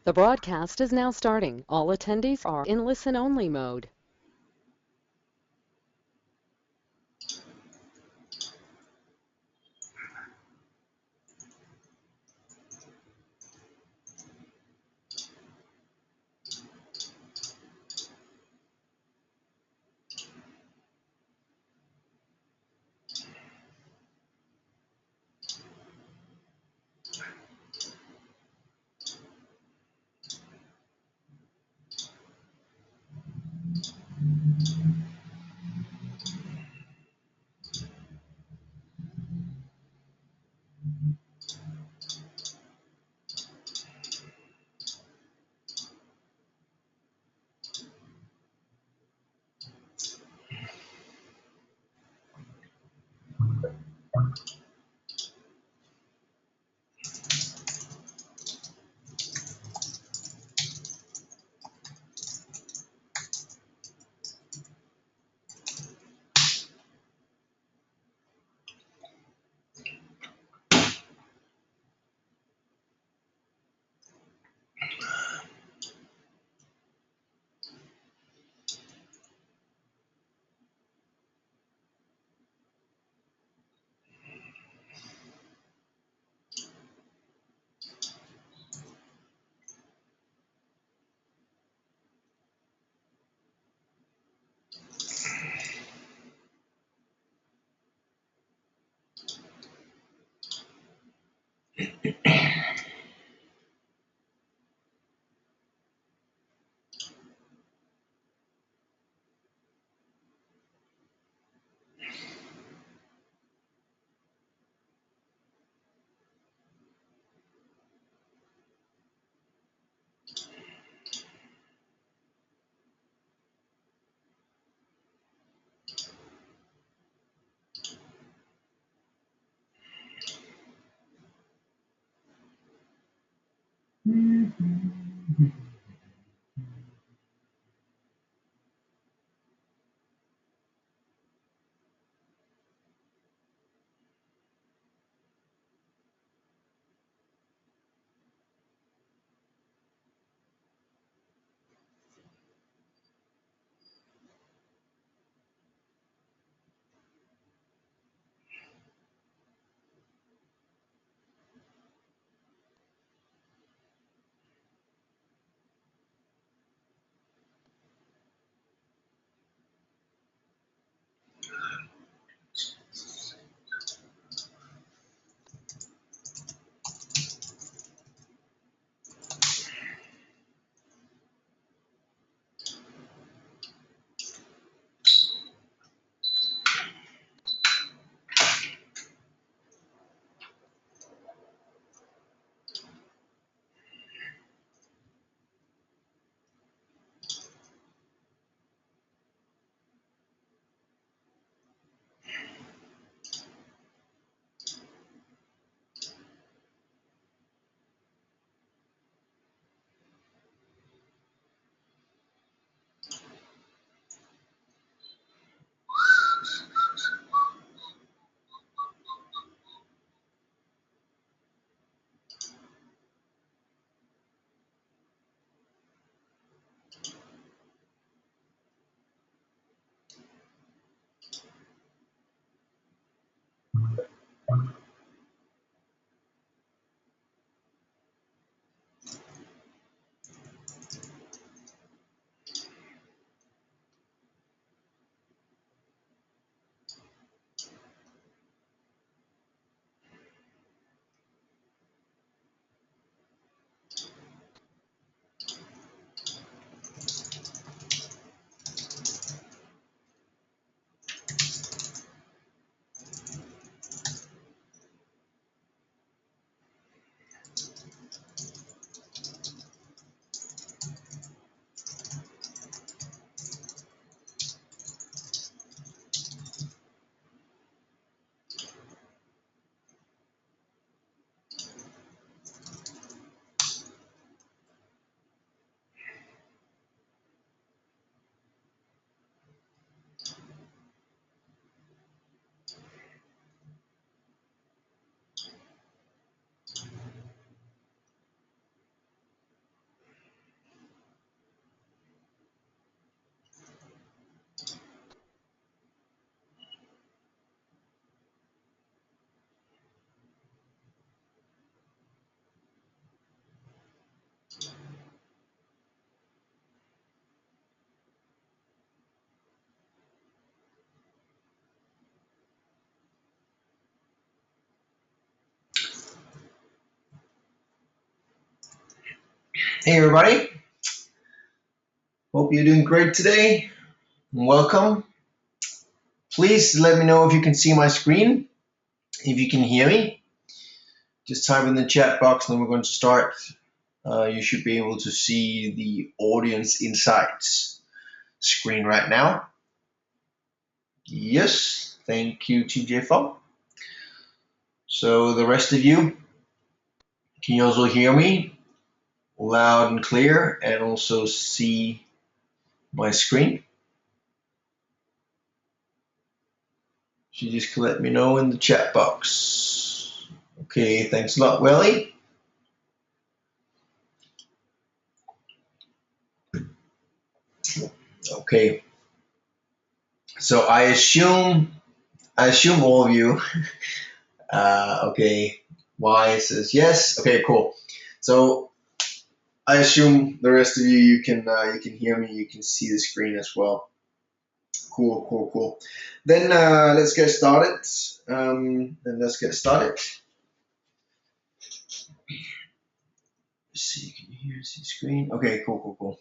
The broadcast is now starting. All attendees are in listen-only mode. Hey everybody, hope you're doing great today. Welcome. Please let me know if you can see my screen, if you can hear me. Just type in the chat box and then we're going to start. You should be able to see the audience insights screen right now. Yes, thank you TJ Fo. So the rest of you, can you also hear me loud and clear and also see my screen? So you just let me know in the chat box. Okay, thanks a lot, Welly. Okay, so I assume all of you. Okay, Y says yes. Okay, cool. So I assume the rest of you you can hear me. You can see the screen as well. Cool. Then let's get started. Let's see. Can you hear see the screen? Okay, cool.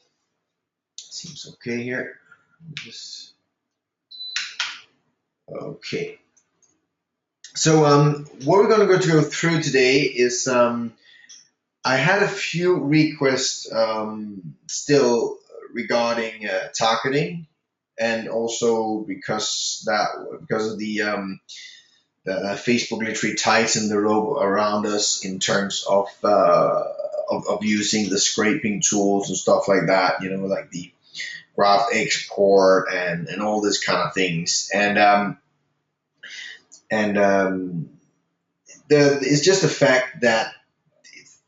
Seems okay here. Just okay. So what we're going to go through today is I had a few requests still regarding targeting, and also because of the Facebook literally tightened the rope around us in terms of using the scraping tools and stuff like that. You know, like the graph export and all this kind of things. And it's just the fact that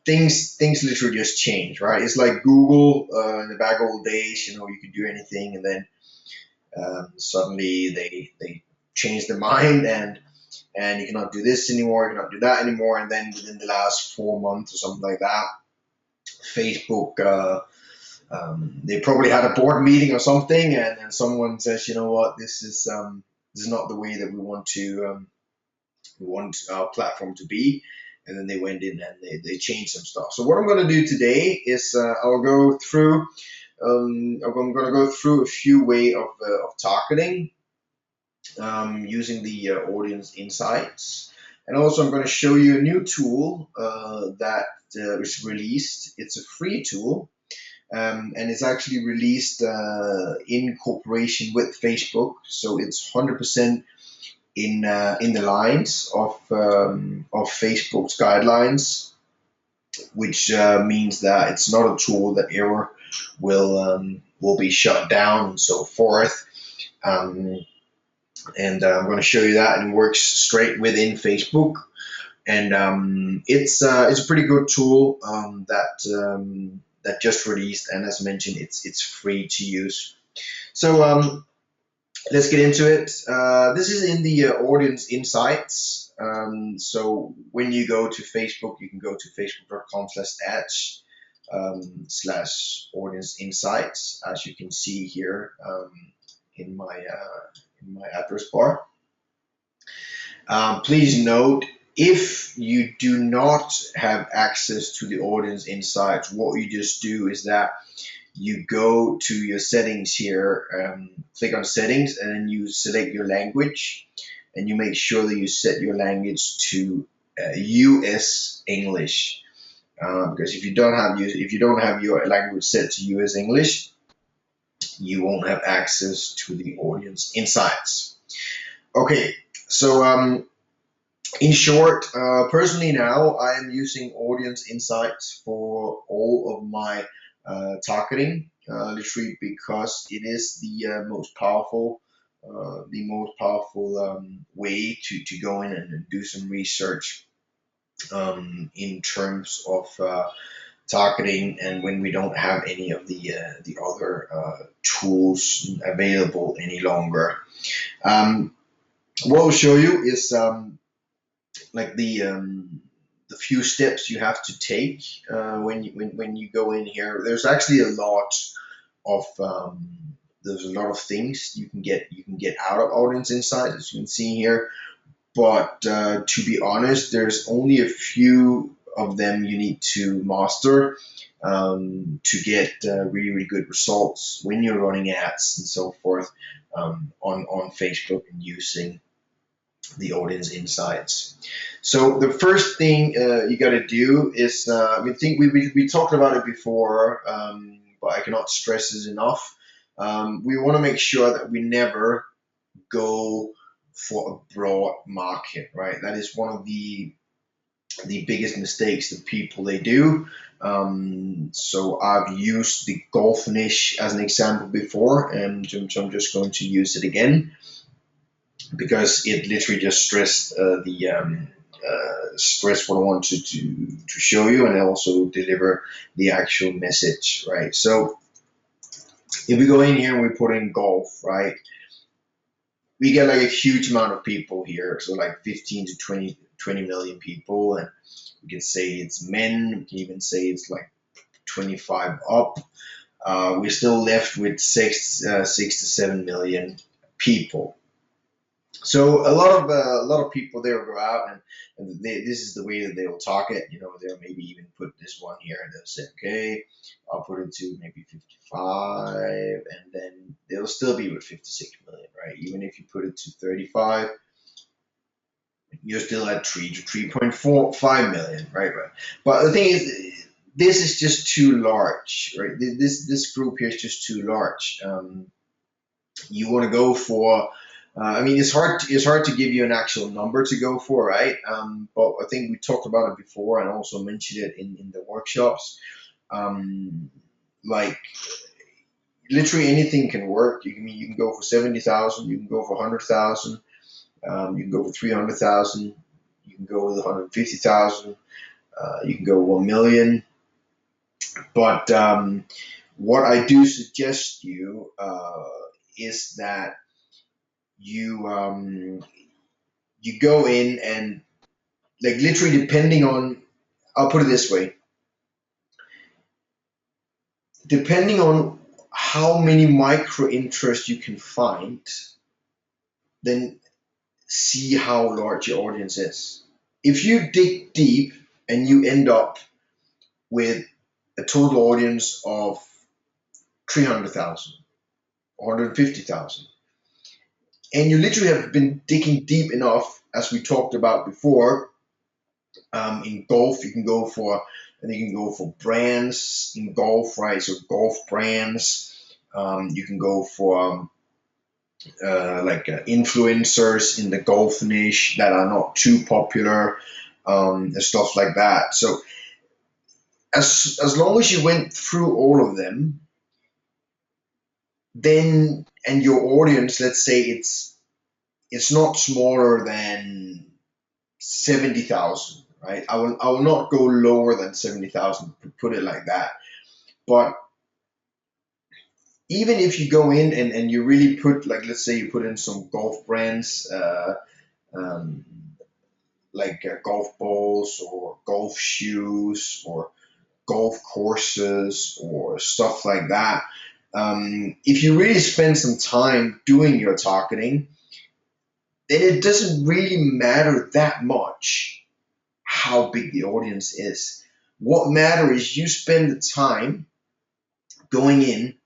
things literally just change, right? It's like Google in the back old days. You know, you could do anything, and then suddenly they change their mind and you cannot do this anymore, you cannot do that anymore, and then within the last 4 months or something like that, Facebook. They probably had a board meeting or something, and someone says, you know what, this is not the way that we want our platform to be. And then they went in and they changed some stuff. So what I'm going to do today is I'm going to go through a few way of targeting using the audience insights. And also I'm going to show you a new tool that is released. It's a free tool, and it's actually released in cooperation with Facebook. So it's 100% in the lines of Facebook's guidelines, which means that it's not a tool that ever will be shut down and so forth. And I'm going to show you that, and it works straight within Facebook. And it's a pretty good tool that just released, and as mentioned, it's free to use. So let's get into it. This is in the audience insights. So when you go to Facebook, you can go to facebook.com/ads /audience insights, as you can see here in my address bar. Please note, if you do not have access to the audience insights, what you just do is that you go to your settings here, click on settings, and then you select your language, and you make sure that you set your language to US English, because if you don't have your language set to US English, you won't have access to the audience insights. Okay, so in short, personally now I am using audience insights for all of my targeting, literally because it is the most powerful way to go in and do some research in terms of targeting, and when we don't have any of the other tools available any longer. What I'll show you is like the few steps you have to take when you go in here. There's actually a lot of things you can get out of audience insights, as you can see here. But to be honest, there's only a few of them you need to master. to get really, really good results when you're running ads and so forth on Facebook and using the audience insights. So the first thing you got to do is, we talked about it before, but I cannot stress this enough. We want to make sure that we never go for a broad market, right? That is one of the biggest mistakes that people they do. So I've used the golf niche as an example before, and so I'm just going to use it again because it literally just stressed stress what I wanted to show you, and also deliver the actual message, right? So if we go in here and we put in golf, right, we get like a huge amount of people here, so like 15 to 20 million people, and we can say it's men, we can even say it's like 25 up. We're still left with 6 to 7 million people. So a lot of people they will go out and this is the way that they will talk it. They'll maybe even put this one here and they'll say, okay, I'll put it to maybe 55, and then they'll still be with 56 million, right? Even if you put it to 35, you're still at 3 to 3.45 million, right? But the thing is, this is just too large, right? This group here is just too large. You want to go for it's hard to give you an actual number to go for, right? But I think we talked about it before and also mentioned it in the workshops. Like literally anything can work. You can go for 70,000, you can go for 100,000, you can go for 300,000, you can go with 150,000, you can go 1 million. But what I do suggest you is that you go in and like literally depending on, I'll put it this way, depending on how many micro interests you can find, then see how large your audience is. If you dig deep and you end up with a total audience of 300,000, 150,000, and you literally have been digging deep enough, as we talked about before, in golf, you can go for brands in golf, right? So golf brands. You can go for influencers in the golf niche that are not too popular, and stuff like that. So as long as you went through all of them, then and your audience, let's say it's not smaller than 70,000, right? I will not go lower than 70,000, put it like that. But even if you go in and you really put, like, let's say you put in some golf brands, um, golf balls or golf shoes or golf courses or stuff like that. If you really spend some time doing your targeting, then it doesn't really matter that much how big the audience is. What matters is you spend the time going in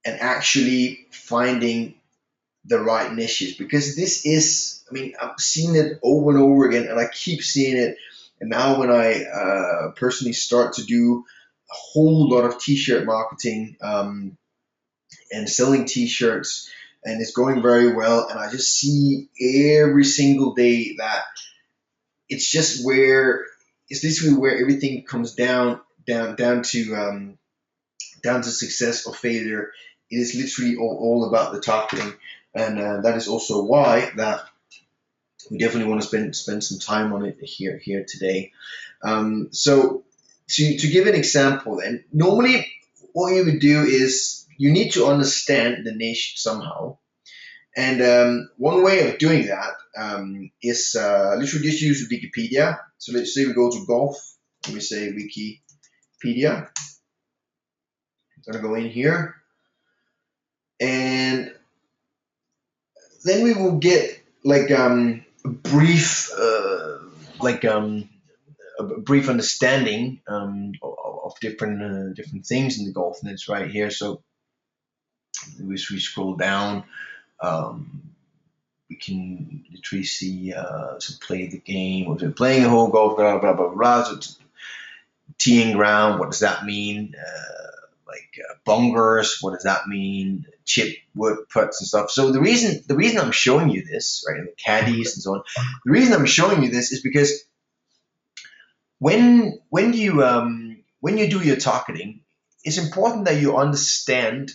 and actually finding the right niches, because this is, I've seen it over and over again and I keep seeing it. And now when I personally start to do a whole lot of t-shirt marketing and selling t-shirts, and it's going very well, and I just see every single day that it's just where it's literally where everything comes down to success or failure. It is literally all about the targeting, and that is also why that we definitely want to spend some time on it here today. So to give an example, then normally what you would do is you need to understand the niche somehow. And one way of doing that is literally just use Wikipedia. So let's say we go to golf and we say Wikipedia. I'm gonna go in here, and then we will get like a brief understanding of different different things in the golf, and it's right here. So we scroll down, we can literally see to play the game, or to playing a whole golf, blah blah blah blah. So teeing ground, what does that mean? Bungers, what does that mean? Chip, wood, putts, and stuff. So the reason I'm showing you this, right, and the caddies and so on, the reason I'm showing you this is because when you do your targeting, it's important that you understand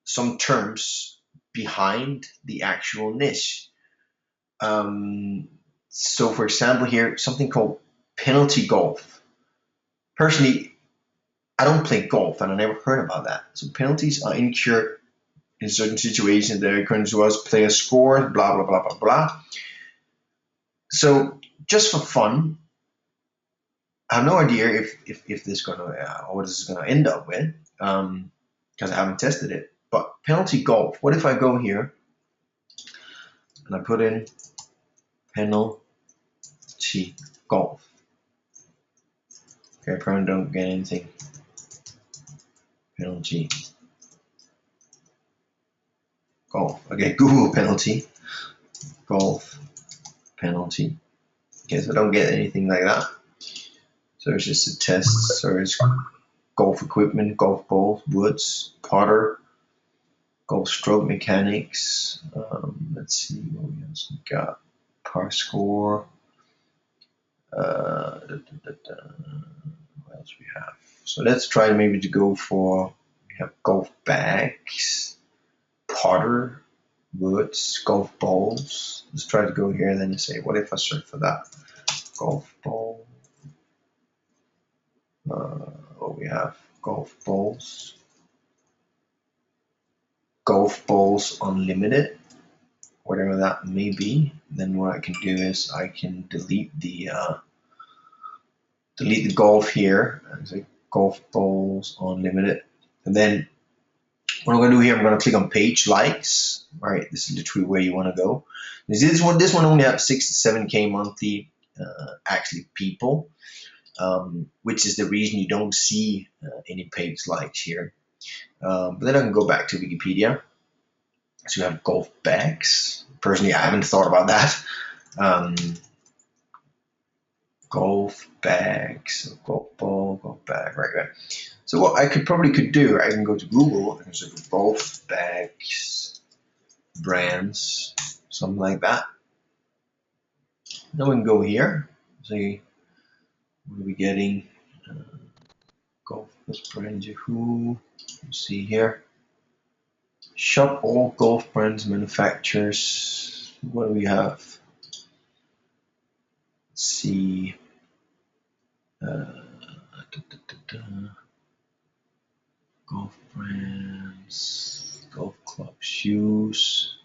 some terms behind the actual niche. So for example here, something called penalty golf. Personally, I don't play golf and I never heard about that. So penalties are incurred in certain situations that according to us, player score, blah, blah, blah, blah, blah. So just for fun, I have no idea if this is gonna what this is gonna end up with, because I haven't tested it. But penalty golf. What if I go here and I put in penalty golf? Okay, I probably don't get anything. Penalty golf. Okay, Google penalty golf penalty. Okay, so I don't get anything like that. So it's just a test. So it's golf equipment, golf balls, woods, putter, golf stroke mechanics. Let's see what we else got. Par score. What else we have? So let's try maybe to go for, we have golf bags, putter, woods, golf balls. Let's try to go here and then you say, what if I search for that? Golf ball. What we have? Golf balls. Golf balls unlimited, whatever that may be. Then what I can do is I can delete the golf here and say golf balls unlimited. And then what I'm going to do here, I'm going to click on page likes. All right, this is literally where you want to go. This one only has 6 to 7K monthly actually people, which is the reason you don't see any page likes here. But then I can go back to Wikipedia. So you have golf bags. Personally, I haven't thought about that. Golf bags, golf ball, golf bag, right. So what I probably could do, I can go to Google and search for golf bags, brands, something like that. Then we can go here, see what are we getting. Golf brand Yahoo. Let's see here. Shop all golf brands manufacturers. What do we have? Let's see. Golf brands, golf club shoes.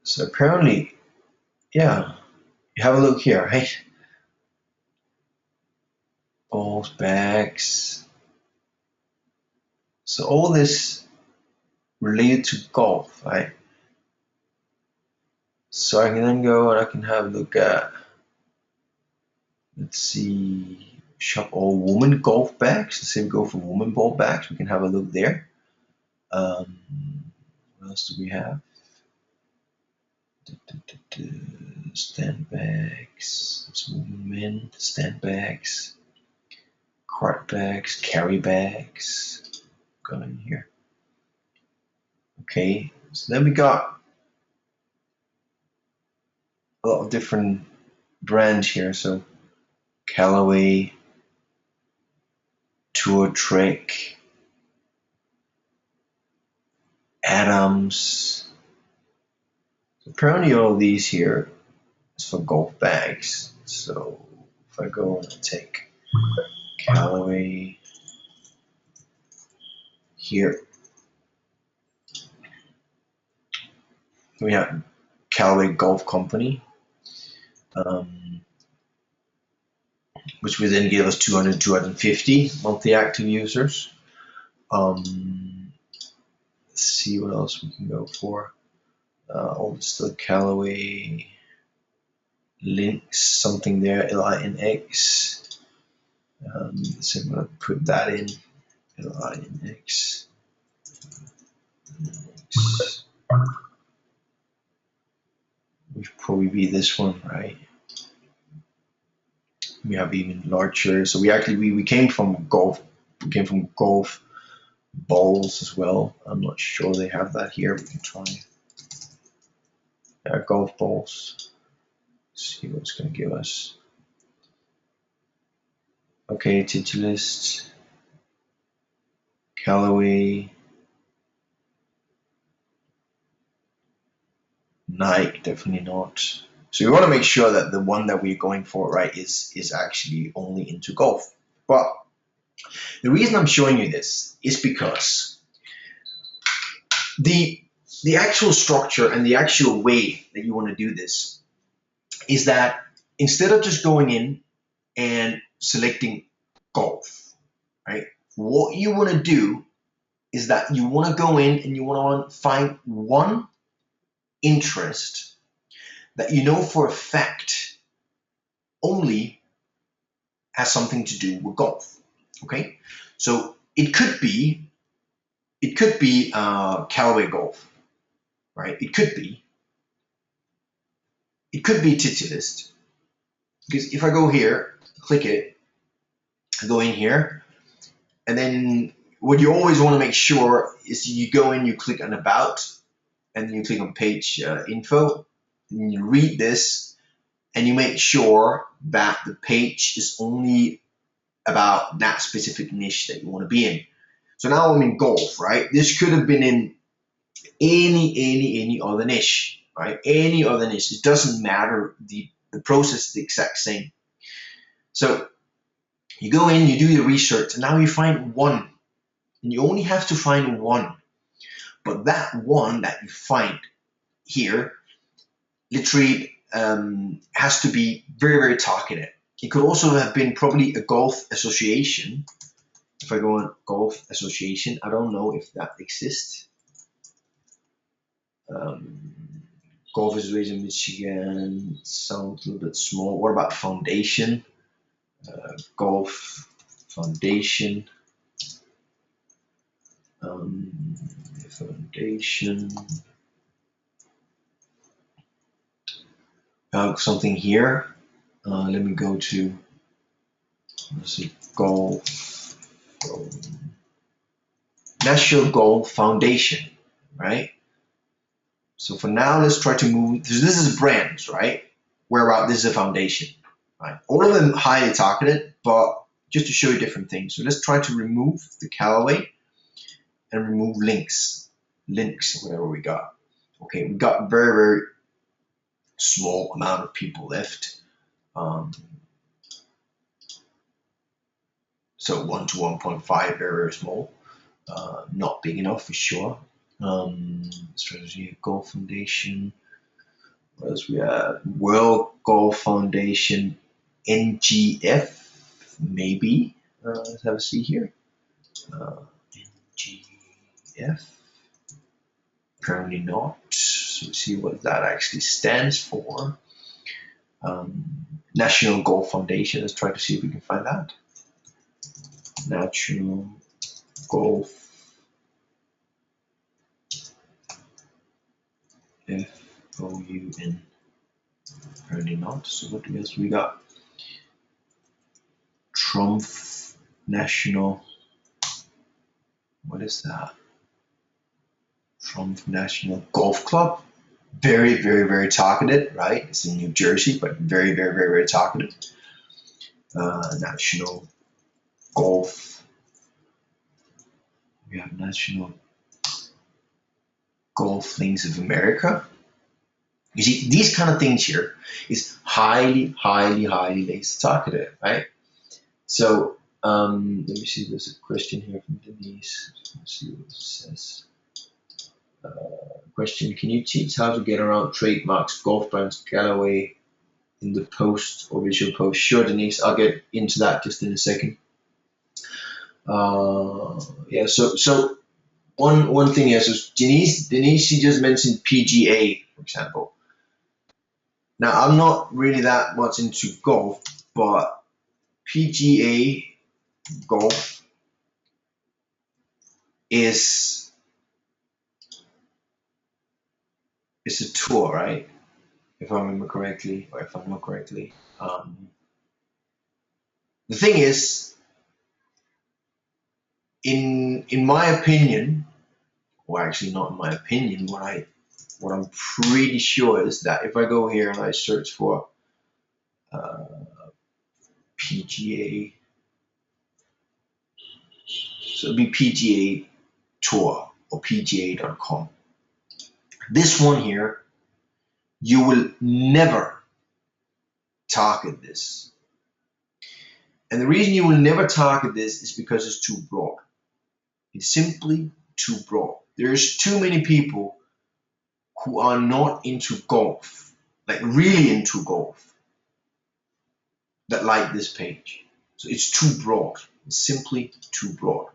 So apparently, yeah, you have a look here, right? Balls, bags. So all this related to golf, right? So I can then go and I can have a look at, let's see, shop all woman golf bags. Let's say we go for woman ball bags. We can have a look there. What else do we have? Stand bags. It's women, men. Stand bags. Cart bags. Carry bags. Go in here. Okay. So then we got a lot of different brands here. So Callaway, Tour Trek, Adams. So apparently all these here is for golf bags. So if I go and take Callaway here, we have Callaway Golf Company, which will then give us 200, 250 monthly active users. Let's see what else we can go for. All still Callaway links, something there, LINX. So I'm going to put that in LINX. Which would probably be this one, right? We have even larger. So we came from golf. We came from golf balls as well. I'm not sure they have that here. We can try. Yeah, golf balls. Let's see what it's going to give us. Okay, Titulist, Callaway, Nike, definitely not. So we want to make sure that the one that we're going for, right, is actually only into golf. But the reason I'm showing you this is because the actual structure and the actual way that you want to do this is that instead of just going in and selecting golf, right, what you want to do is that you want to go in and you want to find one interest that you know for a fact only has something to do with golf. Okay, so it could be Callaway Golf, right? It could be Titulist, because if I go here, click it, go in here, and then what you always want to make sure is you go in, you click on About, and then you click on Page Info, and you read this, and you make sure that the page is only about that specific niche that you want to be in. So now I'm in golf, right? This could have been in any other niche, right? Any other niche. It doesn't matter. The process is the exact same. So you go in, you do your research, and now you find one. And you only have to find one. But that one that you find here literally has to be very, very targeted. It could also have been probably a golf association. If I go on golf association, I don't know if that exists. Golf Association Michigan sounds a little bit small. What about foundation? Golf foundation. Foundation. Something here. Let me go to, let's see, golf. National Golf Foundation, right? So for now, let's try to move. This is brands, right? Whereas this is a foundation, right? All of them highly targeted, but just to show you different things. So let's try to remove the Callaway and remove links, whatever we got. Okay, we got very, very small amount of people left. So 1 to 1.5, very, very small. Not big enough for sure. Strategy Golf Foundation. What else we have? World Golf Foundation, NGF, maybe. Let's have a see here. NGF. Apparently not. So let's see what that actually stands for. National Golf Foundation. Let's try to see if we can find that. National Golf FOUN. Apparently not. So what else we got? Trump National. What is that? Trump National Golf Club. Very, very, very targeted, right? It's in New Jersey, but very, very, very, very targeted. National Golf. We have National Golf Links of America. You see, these kind of things here is highly, highly, highly laser targeted, right? So let me see. There's a question here from Denise. Let's see what it says. Question: can you teach how to get around trademarks, golf brands, Callaway in the post or visual post? Sure, Denise. I'll get into that just in a second. Yeah. So one thing is, so Denise, she just mentioned PGA, for example. Now, I'm not really that much into golf, but PGA golf is a tour, right? If I remember correctly, or if I know correctly. The thing is, in my opinion, or actually not in my opinion, what I'm pretty sure is that if I go here and I search for uh, PGA, so it'd be PGA Tour or PGA.com. This one here, you will never target this. And the reason you will never target this is because it's too broad. It's simply too broad. There's too many people who are not into golf, like really into golf, that like this page. So it's too broad. It's simply too broad.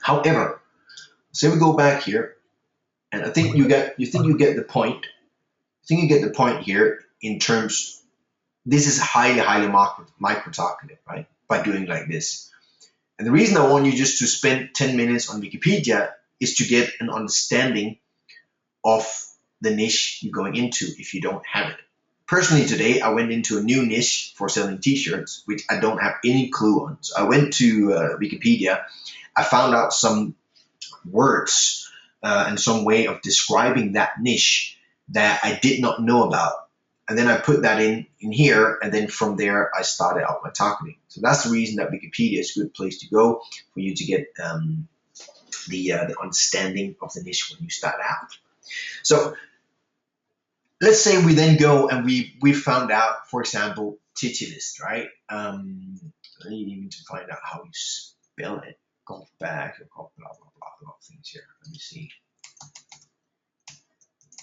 However, say we go back here, and I think you get the point. I think you get the point here in terms. This is highly micro targeted, right? By doing like this. And the reason I want you just to spend 10 minutes on Wikipedia is to get an understanding of the niche you're going into if you don't have it. Personally, today I went into a new niche for selling t-shirts, which I don't have any clue on. So I went to Wikipedia. I found out some words and some way of describing that niche that I did not know about. And then I put that in here, and then from there I started out my targeting. So that's the reason that Wikipedia is a good place to go for you to get the understanding of the niche when you start out. So let's say we then go and we found out, for example, Titulist, right? I need even to find out how you spell it. Golf bag or golf blah blah blah, a lot of things here. Let me see.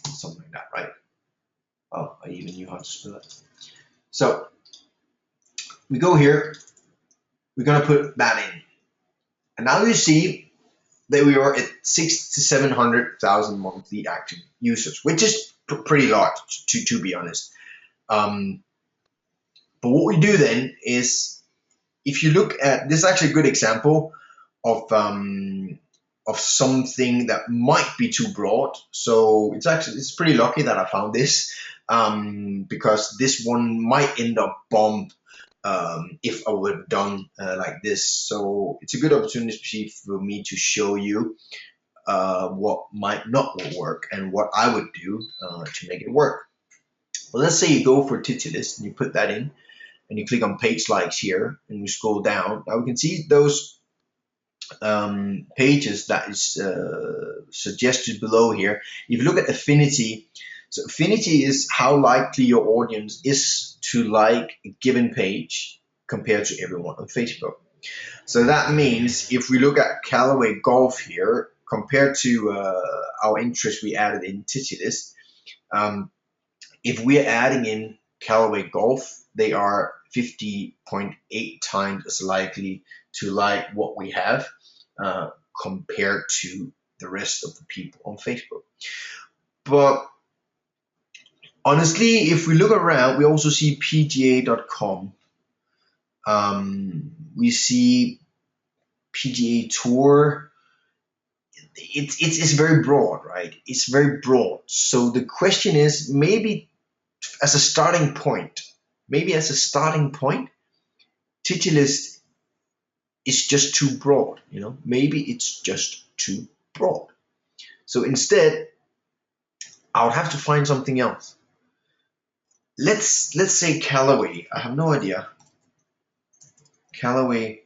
Something like that, right? Oh, I even knew how to spell it. So we go here, we're gonna put that in. And now you see that we are at 600,000 to 700,000 monthly active users, which is pretty large to be honest. But what we do then is, if you look at, this is actually a good example of something that might be too broad. So it's pretty lucky that I found this, because this one might end up bombed if I would have done like this. So it's a good opportunity for me to show you what might not work and what I would do to make it work. Well, let's say you go for Titulist and you put that in and you click on page likes here and you scroll down. Now we can see those pages that is suggested below here. If you look at affinity, so affinity is how likely your audience is to like a given page compared to everyone on Facebook. So that means if we look at Callaway Golf here compared to our interest we added in Titulist, if we're adding in Callaway Golf, they are 50.8 times as likely to like what we have compared to the rest of the people on Facebook. But honestly, if we look around, we also see PGA.com. We see PGA Tour. It's very broad, right? It's very broad. So the question is, maybe as a starting point, Titulist is just too broad, you know? Maybe it's just too broad. So instead, I would have to find something else. Let's say Callaway. I have no idea. Callaway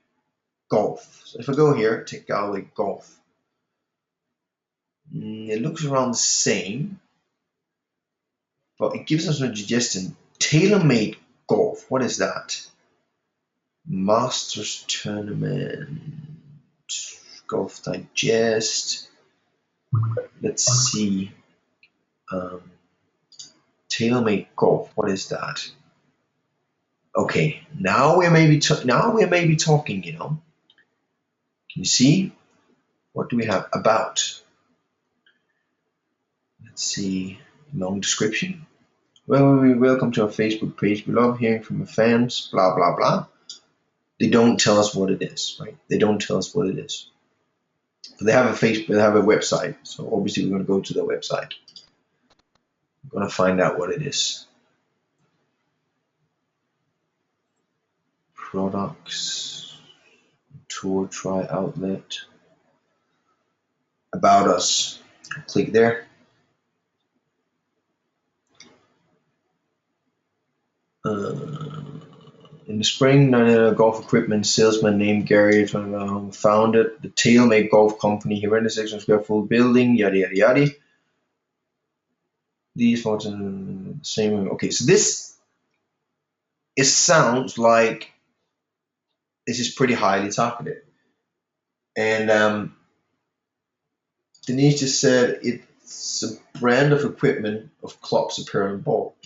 Golf. So if I go here, take Callaway Golf. It looks around the same, but it gives us a suggestion. TaylorMade Golf. What is that? Masters Tournament. Golf Digest. Let's see. TaylorMade Golf. What is that? Okay, now we may be talking. You know. Can you see? What do we have about? Let's see. Long description. Well, welcome to our Facebook page. We love hearing from your fans. Blah blah blah. they don't tell us what it is, right? They don't tell us what it is. But they have a Facebook, they have a website, so obviously we're going to go to their website. We're going to find out what it is. Products, tour, try, outlet, about us. Click there. In the spring, golf equipment salesman named Gary founded the TaylorMade Golf Company. He rented a 600 square foot building, yada yada yada. These photos the same. Okay, so this, it sounds like this is pretty highly targeted. And Denise just said it's a brand of equipment of clubs, apparel, and ball.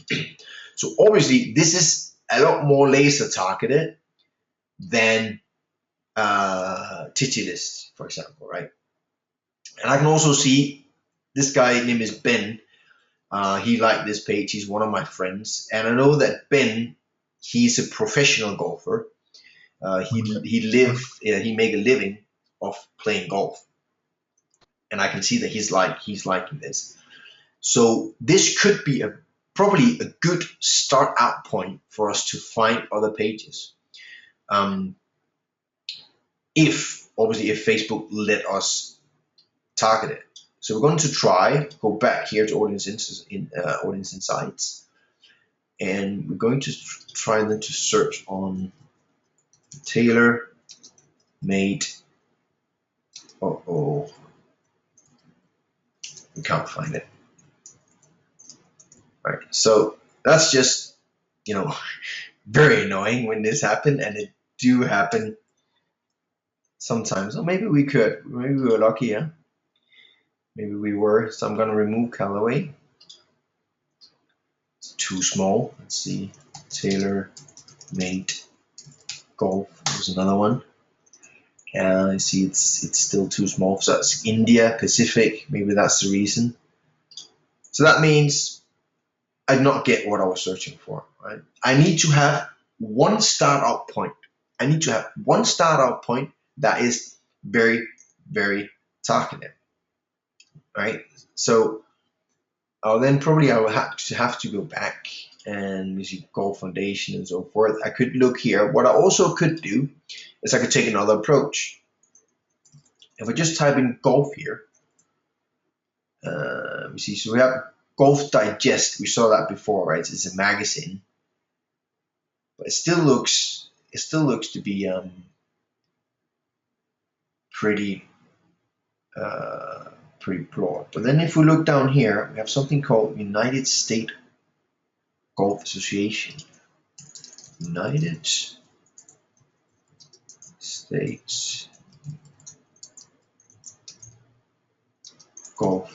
So obviously this is a lot more laser targeted than Titulist, for example, right? And I can also see this guy name is Ben. He liked this page. He's one of my friends, and I know that Ben, he's a professional golfer. He make a living of playing golf, and I can see that he's liking this. So this could be probably a good start out point for us to find other pages. If Facebook let us target it. So we're going to go back here to Audience Insights, and we're going to try then to search on TaylorMade. We can't find it. All right, so that's just, very annoying when this happened, and it do happen sometimes. Or maybe we were lucky, yeah. Maybe we were. So I'm going to remove Callaway. It's too small. Let's see. TaylorMade Golf. There's another one. And I see it's still too small. So that's India Pacific. Maybe that's the reason. So that means I did not get what I was searching for. Right? I need to have one start out point. I need to have one start out point that is very, very targeted. Right? So then probably I will have to go back and we see Golf Foundation and so forth. I could look here. What I also could do is I could take another approach. If I just type in golf here, we see, so we have Golf Digest. We saw that before, right? It's a magazine, but it still looks to be pretty broad. But then if we look down here, we have something called United States Golf Association. United States Golf.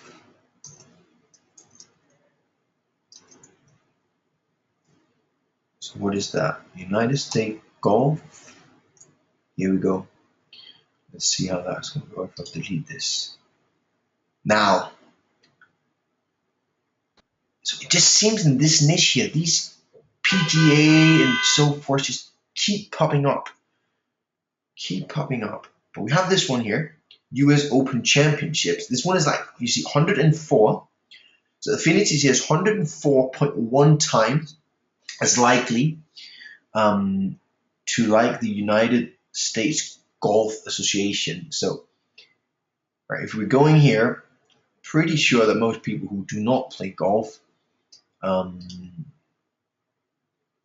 So what is that? United States Golf. Here we go. Let's see how that's going to go if I delete this. Now, so it just seems in this niche here, these PGA and so forth just keep popping up. But we have this one here, US Open Championships. This one is like, you see, 104. So Affinity here is 104.1 times as likely to like the United States Golf Association. So, right, if we're going here, pretty sure that most people who do not play golf,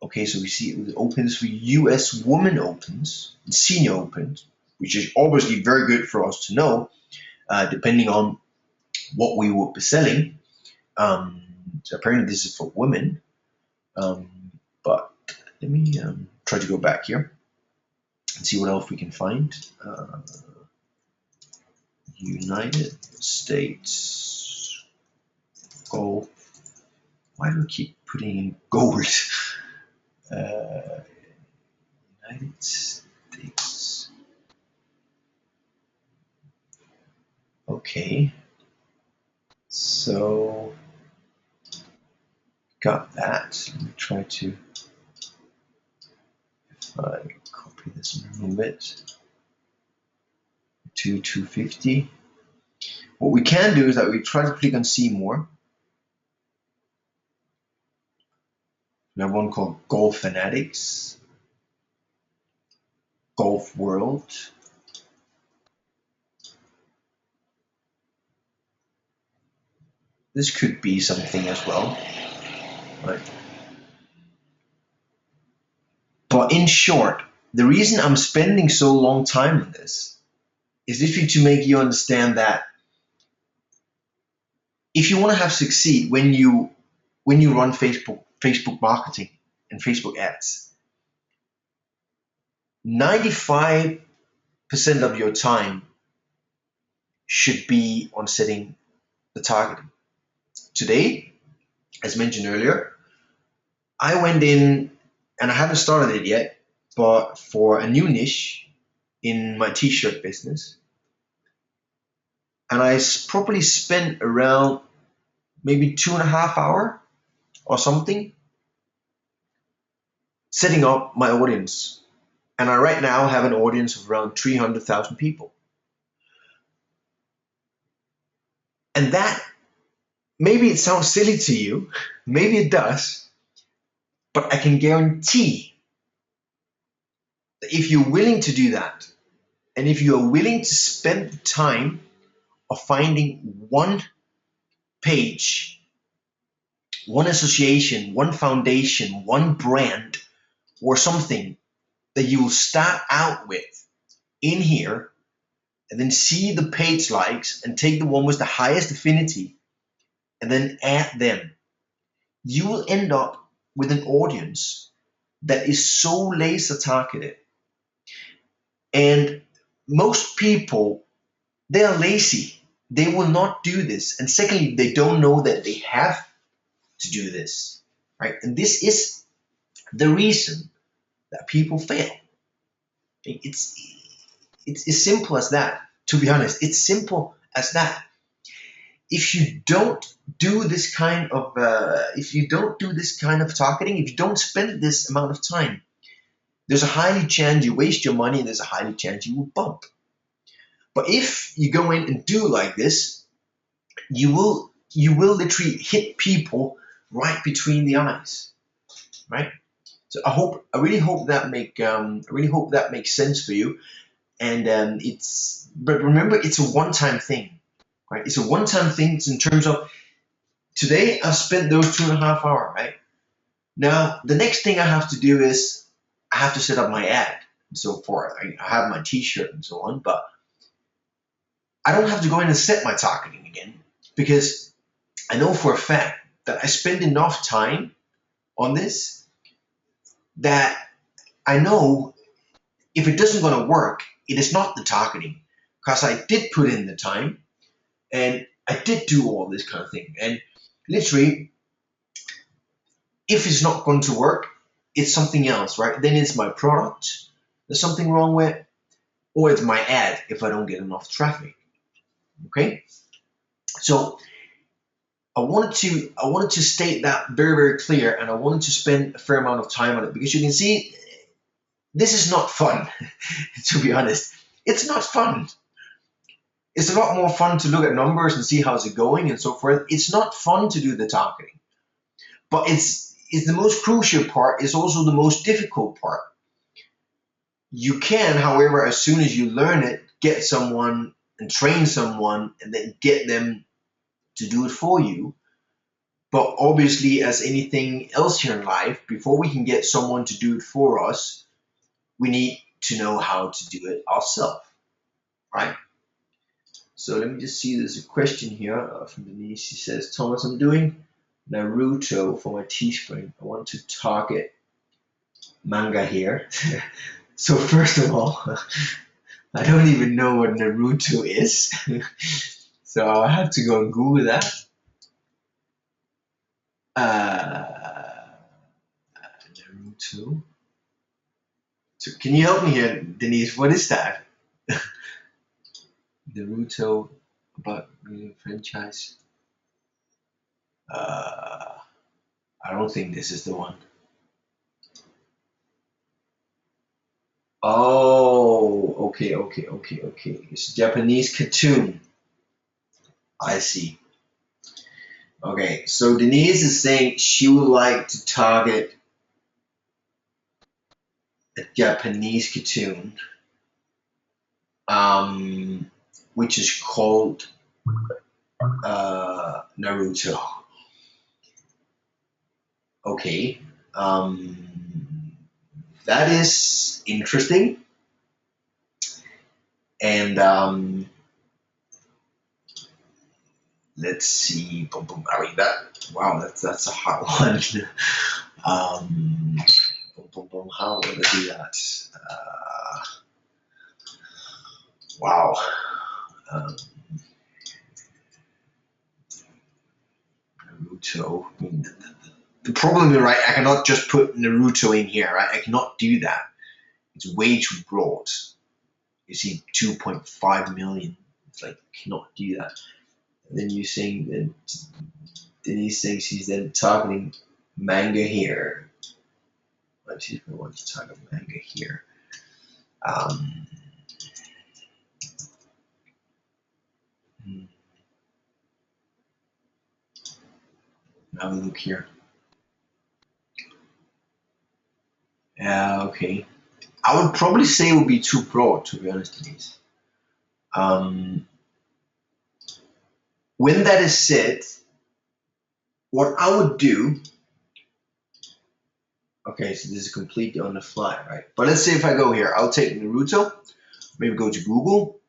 okay, so we see it opens for US Women Opens, and Senior Opens, which is obviously very good for us to know, depending on what we will be selling. So apparently this is for women, but let me try to go back here and see what else we can find. United States Golf. Why do I keep putting in gold? United States. Okay. So got that. Let me try to, if I copy this and remove it to 250. What we can do is that we try to click on see more. We have one called Golf Fanatics, Golf World. This could be something as well, right? But in short, the reason I'm spending so long time on this is literally to make you understand that if you want to have succeed when you run Facebook marketing and Facebook ads, 95% of your time should be on setting the targeting. Today, as mentioned earlier, I went in and I haven't started it yet, but for a new niche in my t-shirt business, and I probably spent around maybe 2.5 hours or something setting up my audience. And I right now have an audience of around 300,000 people. And that, maybe it sounds silly to you, maybe it does, but I can guarantee that if you're willing to do that, and if you are willing to spend the time of finding one page, one association, one foundation, one brand, or something that you will start out with in here, and then see the page likes and take the one with the highest affinity and then add them, you will end up with an audience that is so laser targeted. And most people, they are lazy. They will not do this. And secondly, they don't know that they have to do this, right? And this is the reason that people fail. It's as simple as that. To be honest, it's simple as that. If you don't do this kind of targeting, if you don't spend this amount of time, there's a highly chance you waste your money, and there's a highly chance you will bump. But if you go in and do like this, you will literally hit people right between the eyes, right? So I really hope that makes sense for you. And but remember, it's a one-time thing, right? It's a one-time thing. It's in terms of today I've spent those 2.5 hours, right? Now the next thing I have to do is I have to set up my ad and so forth. I have my t-shirt and so on, but I don't have to go in and set my targeting again, because I know for a fact that I spend enough time on this that I know if it doesn't going to work, it is not the targeting, because I did put in the time and I did do all this kind of thing. And literally, if it's not going to work, it's something else, right? Then it's my product there's something wrong with, or it's my ad if I don't get enough traffic. Okay, so I wanted to state that very, very clear, and I wanted to spend a fair amount of time on it, because you can see this is not fun. To be honest, it's not fun. It's a lot more fun to look at numbers and see how's it going and so forth. It's not fun to do the targeting, but it's the most crucial part. It's also the most difficult part. You can, however, as soon as you learn it, get someone and train someone and then get them to do it for you. But obviously, as anything else here in life, before we can get someone to do it for us, we need to know how to do it ourselves, right? So let me just see, there's a question here from Denise. She says, Thomas, I'm doing Naruto for my Teespring. I want to target manga here. So first of all, I don't even know what Naruto is. So I'll have to go and Google that. Naruto. So can you help me here, Denise? What is that? Naruto about franchise. I don't think this is the one. Oh, okay. It's a Japanese cartoon. I see. Okay, so Denise is saying she would like to target a Japanese cartoon, um, which is called Naruto. Okay, that is interesting, and let's see. Boom, boom. I mean that. Wow, that's a hard one. Boom, boom, boom. How would I do that? Uh, wow. Um, Naruto. I mean, the problem is, right, I cannot just put Naruto in here, right? I cannot do that. It's way too broad. You see 2.5 million. It's like, I cannot do that. And then you're saying that Denise thinks she's then targeting manga here. Well, she's going to want to target manga here. Um, Have a look here. Yeah, okay. I would probably say it would be too broad, to be honest, Denise. When that is said, what I would do, okay, so this is completely on the fly, right? But let's say if I go here, I'll take Naruto, maybe go to Google,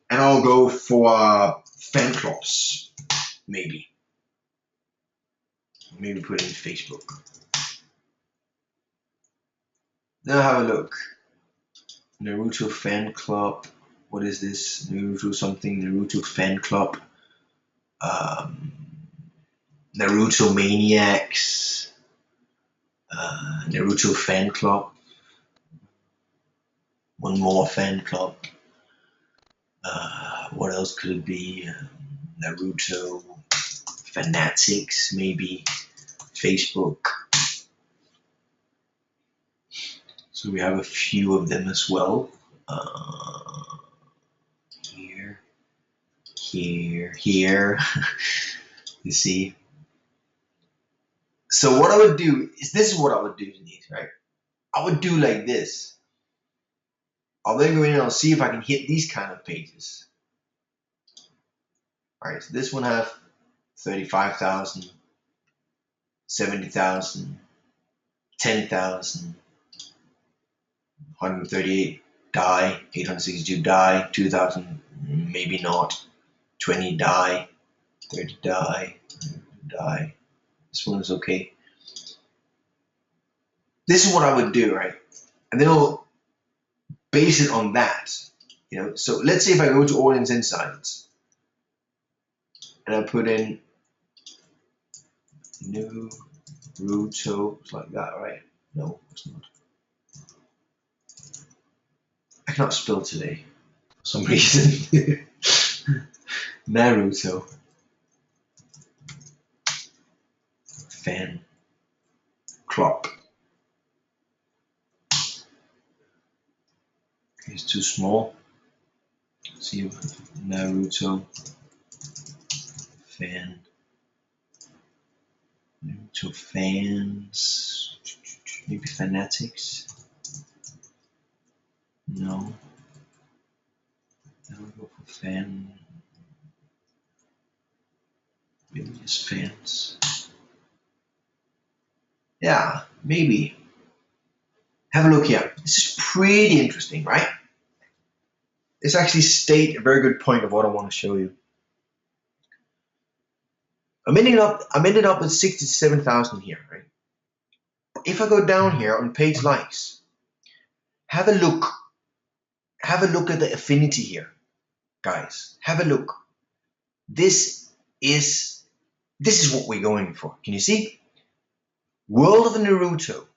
and I'll go for fan clubs, maybe. Maybe put it in Facebook. Now have a look. Naruto fan club. What is this? Naruto something. Naruto fan club. Um, Naruto maniacs. Naruto fan club. One more fan club. What else could it be? Naruto fanatics, maybe. Facebook. So we have a few of them as well. Here. You see. So what I would do is this is what I would do, Denise, right? I would do like this. I'll then go in and I'll see if I can hit these kind of pages. All right, so this one have 35,000, 70,000, 10,000, 138 die, 862 die, 2,000 maybe not, 20 die, 30 die, die. This one is okay. This is what I would do, right? And then I'll base it on that. So let's say if I go to Audience Insights and I put in Naruto, it's like that, right? No, it's not. I cannot spell today for some reason. Naruto. Fan club. It's too small. Let's see, Naruto fan. Naruto fans. Maybe fanatics. No. I'll go for fan. Maybe just fans. Yeah, maybe. Have a look here. This is pretty interesting, right? This actually states a very good point of what I want to show you. I'm ending up with 67,000 here, right? If I go down here on page likes, have a look at the affinity here, guys. Have a look. This is what we're going for. Can you see? World of Naruto,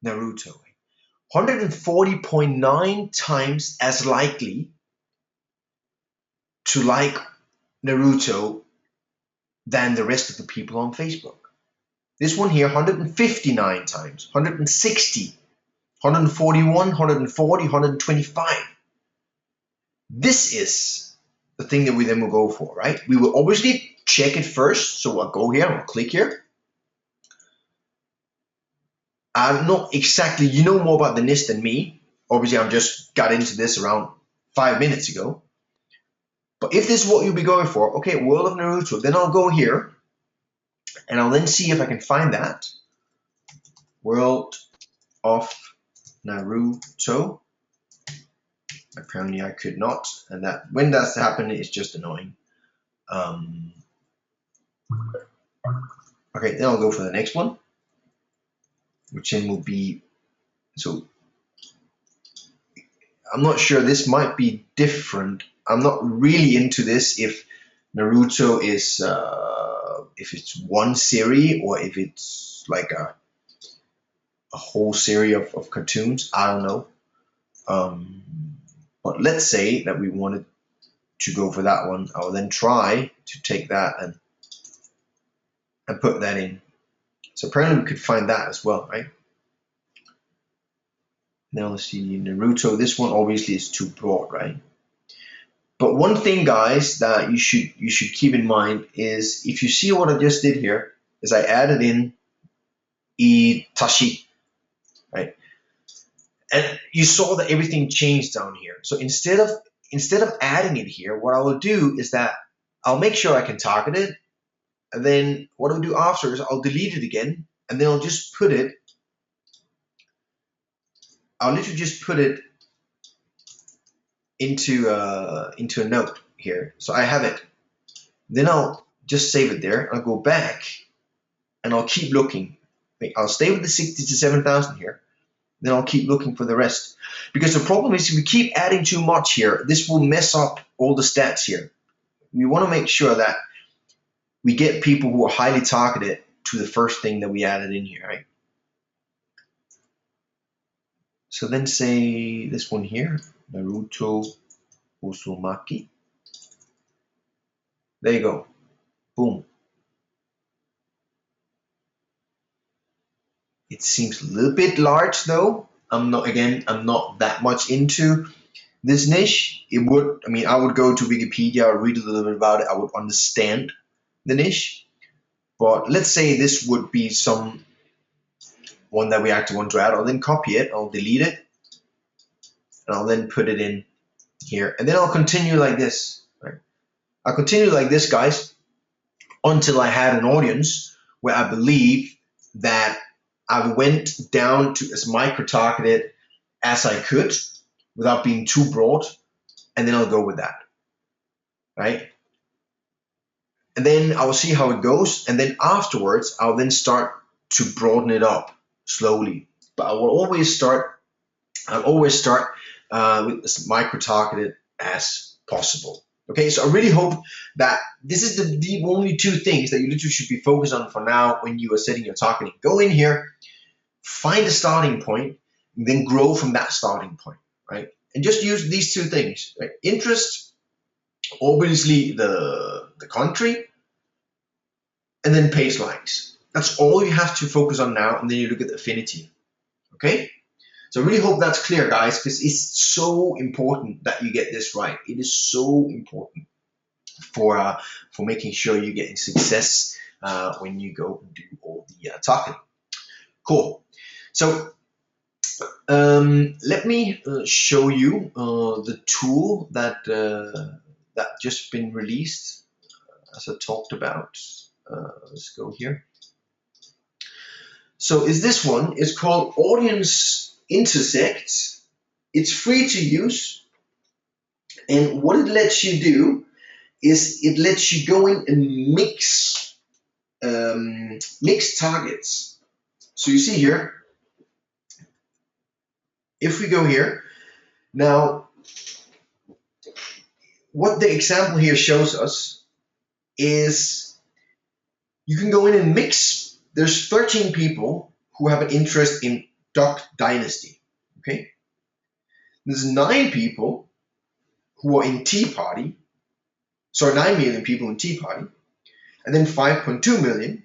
140.9 times as likely to like Naruto than the rest of the people on Facebook. This one here, 159 times, 160 141, 140, 125. This is the thing that we then will go for, right? We will obviously check it first. So I'll go here, I'll click here. I'm not exactly, you know more about the niche than me. Obviously, I've just got into this around 5 minutes ago. But if this is what you'll be going for, okay, World of Naruto, then I'll go here and I'll then see if I can find that. World of Naruto. Apparently I could not, and that when that's happening, it's just annoying. Okay, then I'll go for the next one, which then will be, so I'm not sure, this might be different. I'm not really into this if Naruto is if it's one series or if it's like a whole series of cartoons. I don't know. But let's say that we wanted to go for that one. I'll then try to take that and put that in. So apparently we could find that as well, right? Now let's see, Naruto. This one obviously is too broad, right? But one thing, guys, that you should keep in mind is, if you see what I just did here, is I added in Itachi, right? And you saw that everything changed down here. So instead of adding it here, what I will do is that I'll make sure I can target it, and then what I'll do after is I'll delete it again, and then I'll just put it. I'll literally just put it into a note here, so I have it. Then I'll just save it there. I'll go back, and I'll keep looking. I'll stay with the 60 to 7,000 here. Then I'll keep looking for the rest. Because the problem is, if we keep adding too much here, this will mess up all the stats here. We want to make sure that we get people who are highly targeted to the first thing that we added in here, right? So then say this one here, Naruto Uzumaki. There you go. Boom. It seems a little bit large though. I'm not that much into this niche. I would go to Wikipedia, read a little bit about it. I would understand the niche. But let's say this would be some one that we actually want to add. I'll then copy it, I'll delete it, and I'll then put it in here. And then I'll continue like this. Right? I'll continue like this, guys, until I had an audience where I believe that I went down to as micro-targeted as I could without being too broad, and then I'll go with that, right? And then I'll see how it goes, and then afterwards I'll then start to broaden it up slowly. But I will always start. I'll always start with as micro-targeted as possible. Okay, so I really hope that this is the only two things that you literally should be focused on for now when you are setting your targeting. Go in here, find a starting point, and then grow from that starting point, right? And just use these two things, right? Interest, obviously the country, and then page likes. That's all you have to focus on now, and then you look at affinity, okay? So I really hope that's clear, guys, because it's so important that you get this right. It is so important for making sure you're getting success when you go and do all the targeting. Cool. So let me show you the tool that just been released, as I talked about. Let's go here. So is this one? It's called Audience Intersect. It's free to use, and what it lets you do is it lets you go in and mix targets. So you see here, if we go here now, what the example here shows us is you can go in and mix. There's 13 people who have an interest in Duck Dynasty, okay? There's 9 people who are in Tea Party, sorry, 9 million people in Tea Party, and then 5.2 million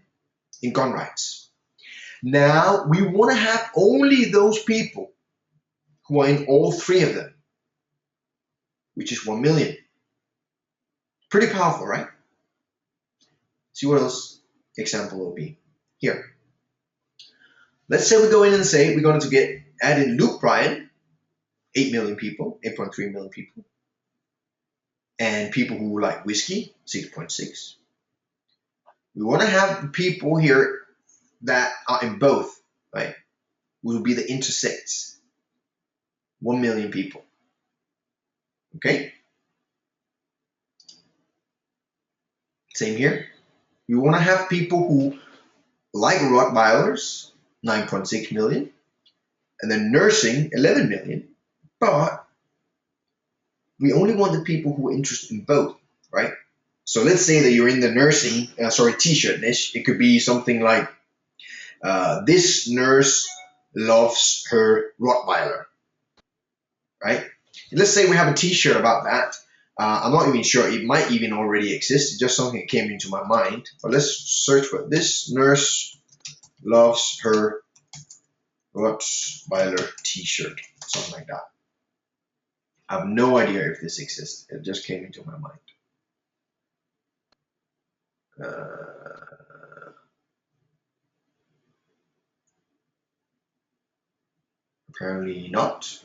in gun rights. Now, we want to have only those people who are in all three of them, which is 1 million. Pretty powerful, right? See what else example will be here. Let's say we go in and say we're going to add in Luke Bryan, 8 million people, 8.3 million people, and people who like whiskey, 6.6. We want to have people here that are in both, right? Will be the intersects, 1 million people. Okay? Same here. We want to have people who like Rottweilers, 9.6 million, and then nursing, 11 million, but we only want the people who are interested in both, right? So let's say that you're in the nursing, t-shirt niche. It could be something like, this nurse loves her Rottweiler, right? Let's say we have a t-shirt about that. I'm not even sure, it might even already exist. It's just something that came into my mind. But let's search for it. This nurse loves her Rottweiler t-shirt, something like that. I have no idea if this exists. It just came into my mind. Apparently not.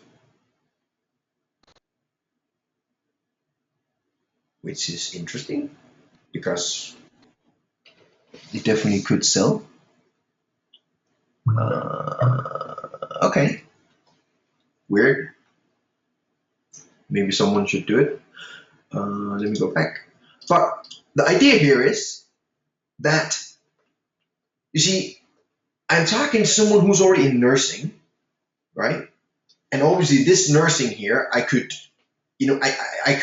Which is interesting because it definitely could sell. Okay. Weird. Maybe someone should do it. Let me go back. But the idea here is that, you see, I'm talking to someone who's already in nursing, right? And obviously this nursing here, I could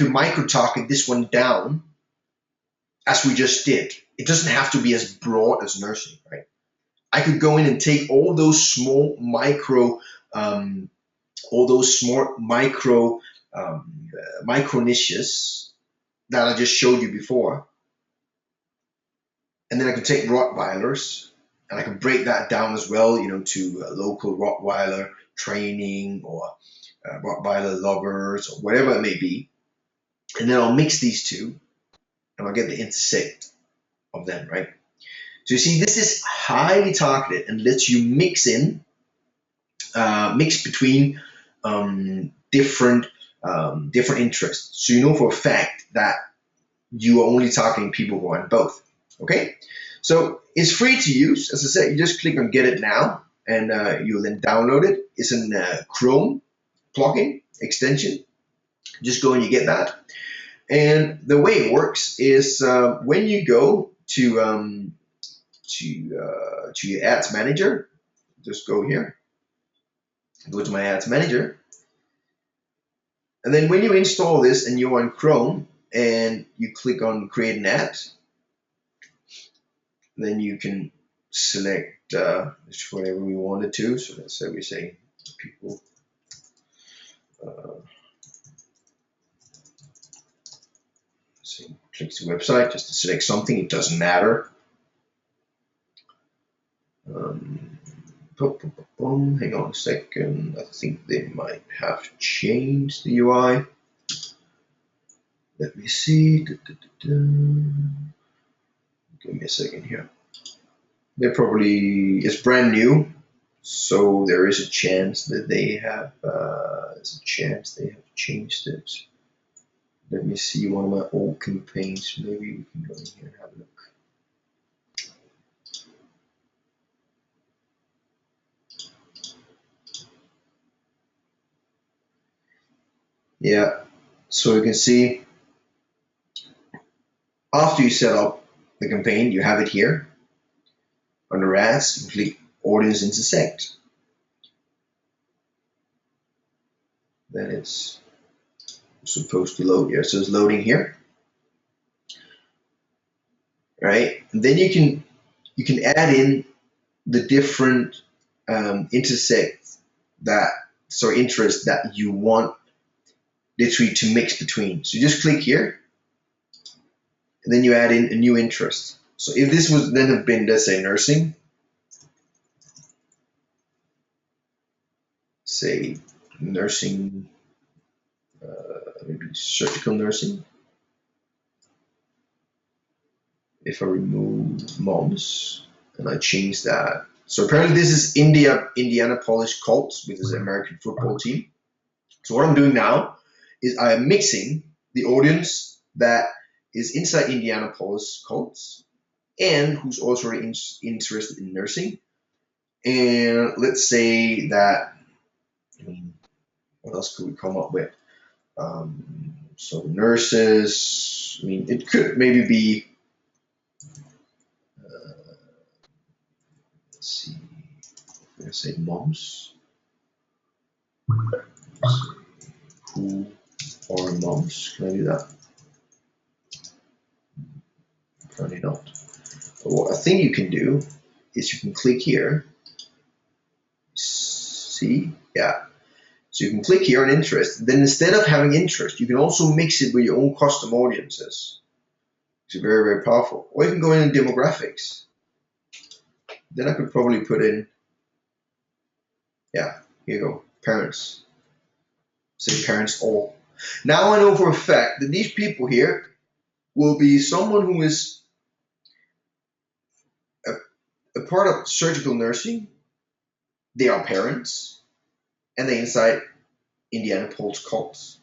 micro target this one down as we just did. It doesn't have to be as broad as nursing, right? I could go in and take all those small micro niches that I just showed you before. And then I can take Rottweilers and I can break that down as well, to local Rottweiler training or Rottweiler lovers or whatever it may be. And then I'll mix these two and I'll get the intersect of them, right? So you see, this is highly targeted and lets you mix between different interests. So you know for a fact that you are only targeting people who are in both. Okay, so it's free to use. As I said, you just click on Get It Now, and you'll then download it. It's in Chrome plugin extension. Just go and you get that. And the way it works is when you go to your ads manager, just go here, go to my ads manager, and then when you install this and you're on Chrome and you click on Create an Ad, then you can select whatever we wanted to. So let's say we say people click the website just to select something. It doesn't matter. Hang on a second. I think they might have changed the UI. Let me see. Give me a second here. It's brand new, so there is a chance that they have changed it. Let me see one of my old campaigns. Maybe we can go in here and have a look. Yeah, so you can see after you set up the campaign, you have it here under ads. You click audience intersect. Then it's supposed to load here. So it's loading here, right? And then you can add in the different interests that you want literally to mix between. So you just click here, and then you add in a new interest. So if this was then have been, let's say, nursing, say nursing, maybe surgical nursing. If I remove moms and I change that. So apparently this is Indianapolis Colts, which is an American football team. So what I'm doing now is I am mixing the audience that is inside Indianapolis Colts and who's also interested in nursing. And let's say that, what else could we come up with? So nurses, it could maybe be, let's see, I'm gonna say moms. Who are moms? Can I do that? Apparently not. But what I think you can do is you can click here. See? Yeah. So you can click here on interest. Then instead of having interest, you can also mix it with your own custom audiences. It's very, very powerful. Or you can go in demographics. Then I could probably put in, yeah, here you go, parents. Say parents all. Now I know for a fact that these people here will be someone who is a part of surgical nursing. They are parents, and they inside Indianapolis Colts.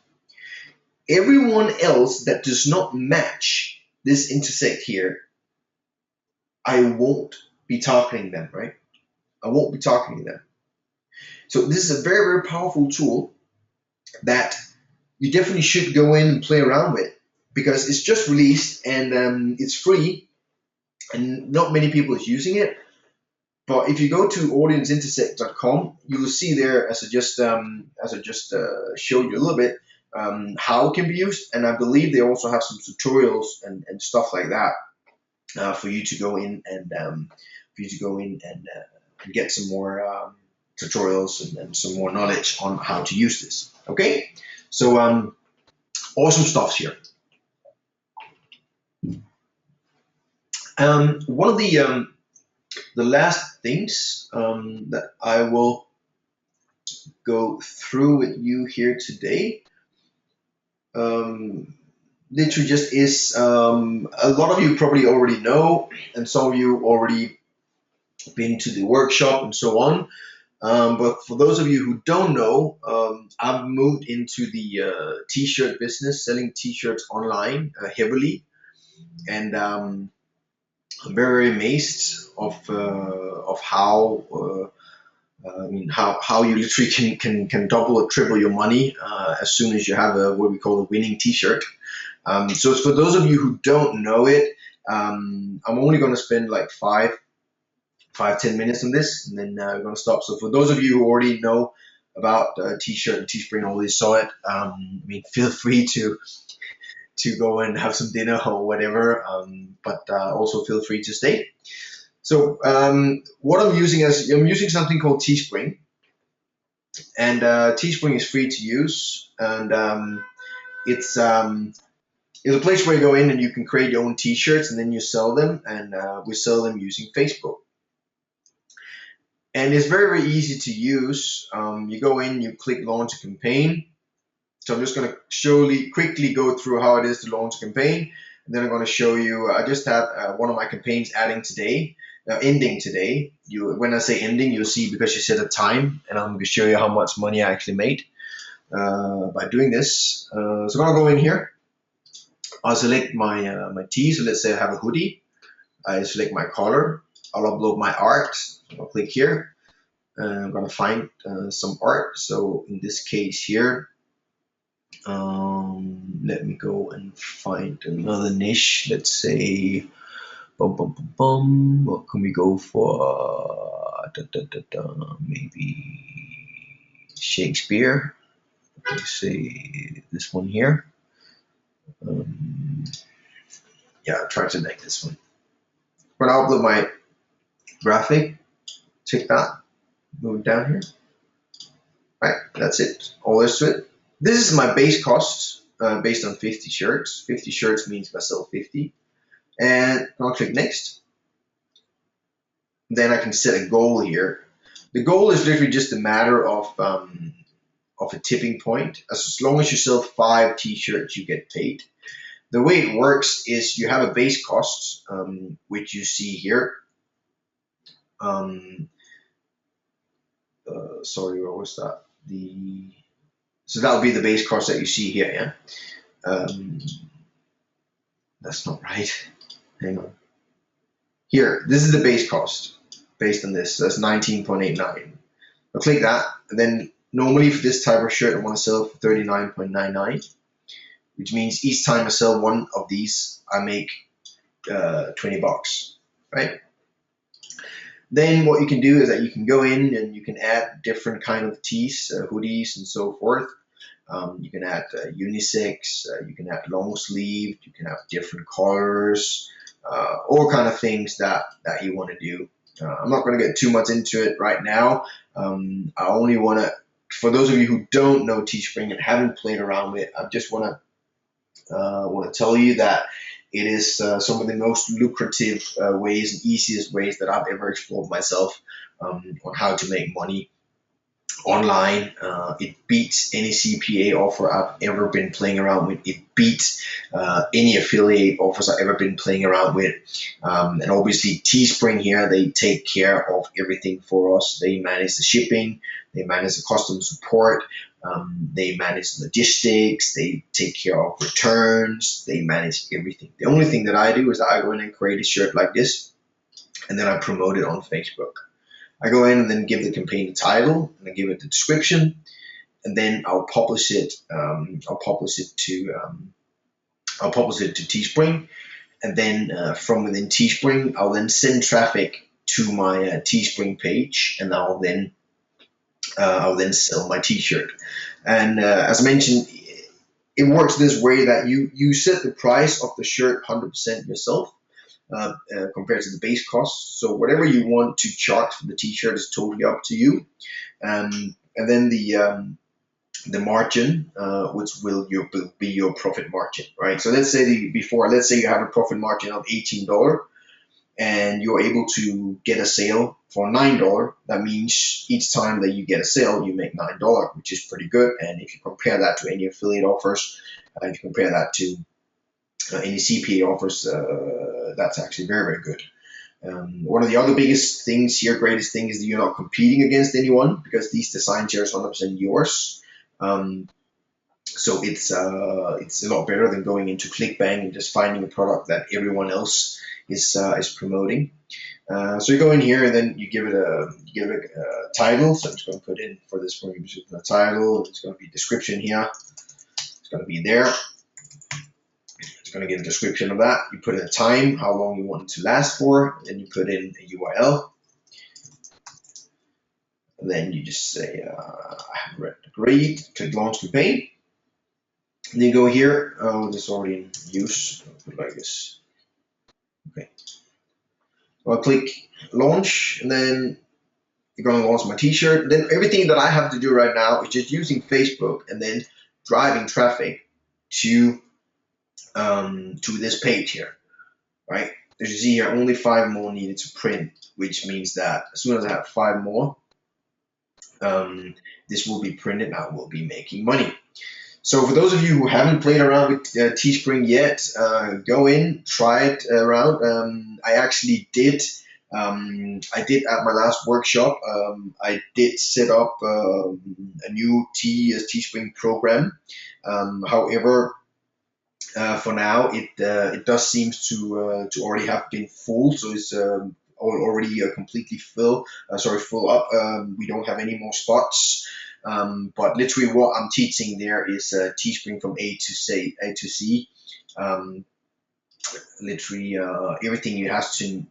Everyone else that does not match this intersect here, I won't be targeting them, right? I won't be targeting them. So this is a very, very powerful tool that you definitely should go in and play around with, because it's just released and it's free and not many people is using it. But if you go to audience-intersect.com, you will see there, as I just showed you a little bit, how it can be used. And I believe they also have some tutorials and stuff like that for you to go in and get some more tutorials and some more knowledge on how to use this. Okay, so awesome stuff here. One of the last things that I will go through with you here today, literally just is, a lot of you probably already know, and some of you already been to the workshop and so on. But for those of you who don't know, I've moved into the t-shirt business, selling t-shirts online heavily, and I'm very, very amazed of how how you literally can double or triple your money as soon as you have what we call a winning t-shirt. So for those of you who don't know it, I'm only going to spend like 5-10 minutes on this, and then we're going to stop. So for those of you who already know about t-shirt and Teespring, already saw it, feel free to go and have some dinner or whatever, but also feel free to stay. So what I'm using something called Teespring, and Teespring is free to use, and it's a place where you go in and you can create your own t-shirts and then you sell them, and we sell them using Facebook. And it's very, very easy to use. You go in, you click launch a campaign. So I'm just going to quickly go through how it is to launch a campaign. And then I'm going to show you, I just had one of my campaigns ending today. When I say ending, you'll see because you set a time, and I'm going to show you how much money I actually made by doing this. So I'm going to go in here. I'll select my tee. So let's say I have a hoodie. I select my color. I'll upload my art. I'll click here. I'm going to find some art. So in this case here, let me go and find another niche. Let's say, what can we go for? Maybe Shakespeare. Let's say this one here. Yeah, I'll try to make this one. When I upload my graphic, check that. Move down here. Right, that's it. All there is to it. This is my base cost based on 50 shirts. 50 shirts means I sell 50. And I'll click next. Then I can set a goal here. The goal is literally just a matter of of a tipping point. As long as you sell 5 t-shirts, you get paid. The way it works is you have a base cost, which you see here. Sorry, what was that? So that will be the base cost that you see here, yeah? That's not right. Hang on. Here, this is the base cost based on this. That's 19.89. I'll click that, and then normally for this type of shirt, I want to sell for 39.99, which means each time I sell one of these, I make 20 bucks, right? Then what you can do is that you can go in and you can add different kind of tees, hoodies, and so forth. You can add unisex, you can add long sleeve, you can have different colors, all kind of things that you want to do. I'm not going to get too much into it right now. I only want to, for those of you who don't know Teespring and haven't played around with it, I just want to tell you that it is some of the most lucrative ways and easiest ways that I've ever explored myself on how to make money online. It beats any CPA offer I've ever been playing around with. It beats any affiliate offers I've ever been playing around with. And obviously Teespring here, they take care of everything for us. They manage the shipping, they manage the customer support, they manage logistics, they take care of returns, they manage everything. The only thing that I do is I go in and create a shirt like this, and then I promote it on Facebook. I go in and then give the campaign a title, and I give it the description, and then I'll publish it. I'll publish it to Teespring, and then from within Teespring, I'll then send traffic to my Teespring page, and I'll then sell my T-shirt. And as I mentioned, it works this way that you set the price of the shirt 100% yourself. Compared to the base cost. So whatever you want to charge for the t-shirt is totally up to you. And then the margin, which will be your profit margin, right? So let's say let's say you have a profit margin of $18 and you're able to get a sale for $9. That means each time that you get a sale, you make $9, which is pretty good. And if you compare that to any affiliate offers, if you compare that to any CPA offers, that's actually very, very good. One of the other biggest things here, greatest thing, is that you're not competing against anyone because these designs here are 100% yours. So it's a lot better than going into ClickBank and just finding a product that everyone else is promoting. So you go in here and then you give it a title. So I'm just going to put in for this one, the title. It's going to be description here. It's going to be there. Going to give a description of that. You put in a time, how long you want it to last for, and then you put in a URL. And then you just say, I have agreed, click launch campaign. And then you go here, this is already in use, I'll put it like this. Okay. I'll click launch, and then you're going to launch my t-shirt. Then everything that I have to do right now is just using Facebook and then driving traffic to this page here, right? As you see here, only 5 more needed to print, which means that as soon as I have 5 more, this will be printed and I will be making money. So for those of you who haven't played around with Teespring yet, go in, try it around. I actually did. I did at my last workshop. I did set up a new Teespring program. However, for now, it does seem to already have been full, so it's already completely full up. We don't have any more spots, but literally what I'm teaching there is Teespring from A to C. Literally everything you have to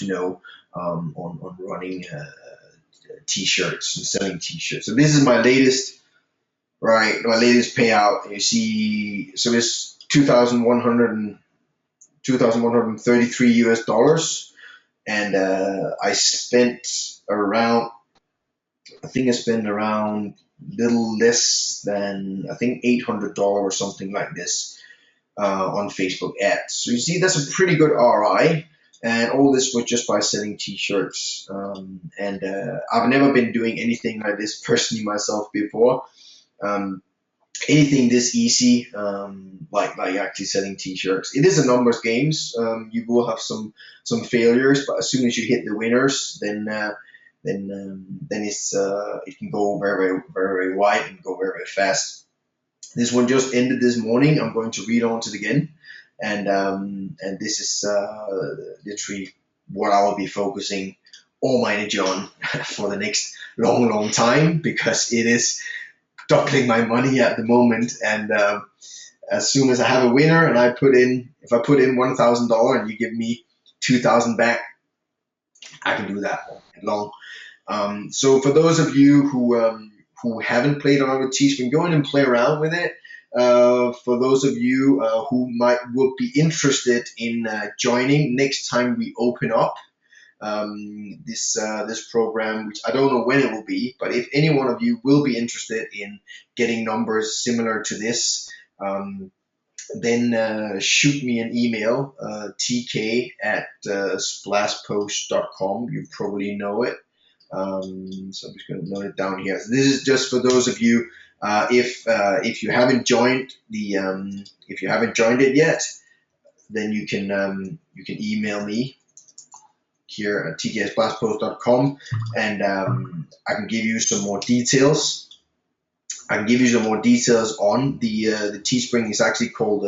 know on running t-shirts and selling t-shirts. So this is my latest. Right, my latest payout, you see, so it's $2,133 US, and I spent around, little less than, $800 or something like this on Facebook ads. So you see, that's a pretty good ROI. And all this was just by selling t-shirts. And I've never been doing anything like this personally myself before. Um, Anything this easy, like actually selling t-shirts. It is a numbers games. You will have some failures, but as soon as you hit the winners, then it can go very wide and go very fast. This one just ended this morning. I'm going to read on to it again, and this is literally what I'll be focusing all my energy on for the next long time, because it is doubling my money at the moment. And as soon as I have a winner and if I put in $1,000 and you give me 2,000 back, I can do that all night long. So for those of you who haven't played around with Teespring, go in and play around with it. For those of you who would be interested in joining next time we open up this program, which I don't know when it will be, but if any one of you will be interested in getting numbers similar to this, then shoot me an email, tk@splashpost.com. You probably know it. So I'm just going to note it down here. So this is just for those of you if you haven't joined if you haven't joined it yet, then you can email me here at tk@splashpost.com, and I can give you some more details. on the Teespring. Is actually called